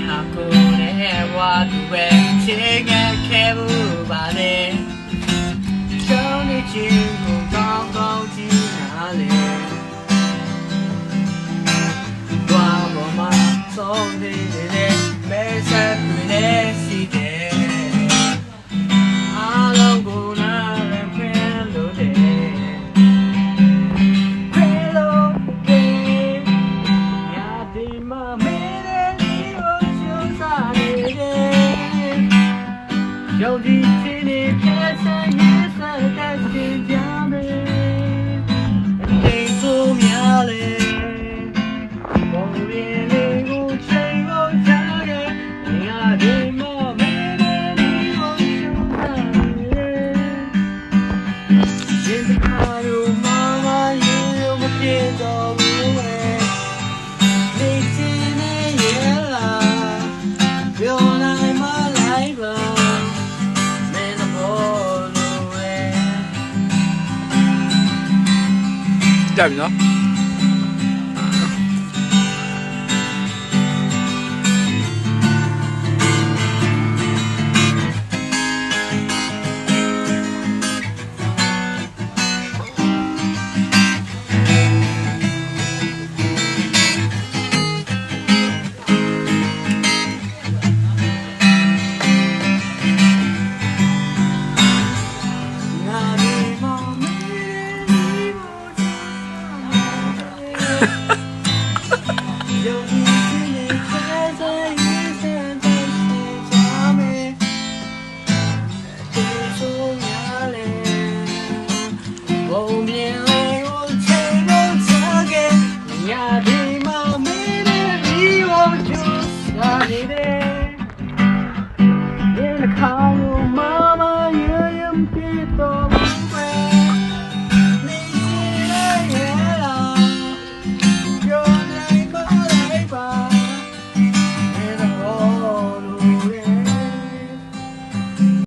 ဟာကိုနဲ့ဝါသူပဲချင်းငယ်ခဲဘူးပါလေကြောင်းနေချင်းကိုကောင်းကောင်းကြည့်နာလေတွားပေါ်မှာဆုံးနေတဲ့မဲဆက်တွေနဲ့စီတယ်အားလုံးကိုနားရဖယ်လို့တယ်ဖယ်လို့တယ်ညာဒီမှာမဲတဲ့ဒီကိုရှုံးစားနေတယ်ယုံကြည်ခြင်းနဲ့ပြတ်ဆိုင်ရဲ့စတဲ့ခြင်းကြမယ်အိမ်ဆိုများလေဘုံရင်းလေးကိုချိန်ကိုချခဲ့ညာဒီမှာမဲတဲ့ဒီကိုရှုံးစားနေတယ်ဒီကါရိုမမရေမပြေတော့ဘူးလေနေချင်းနဲ့ရဲ့လားပြောနိုင်မလိုက်ပါမင်းဘောလို့ပဲ ကြပြီနော်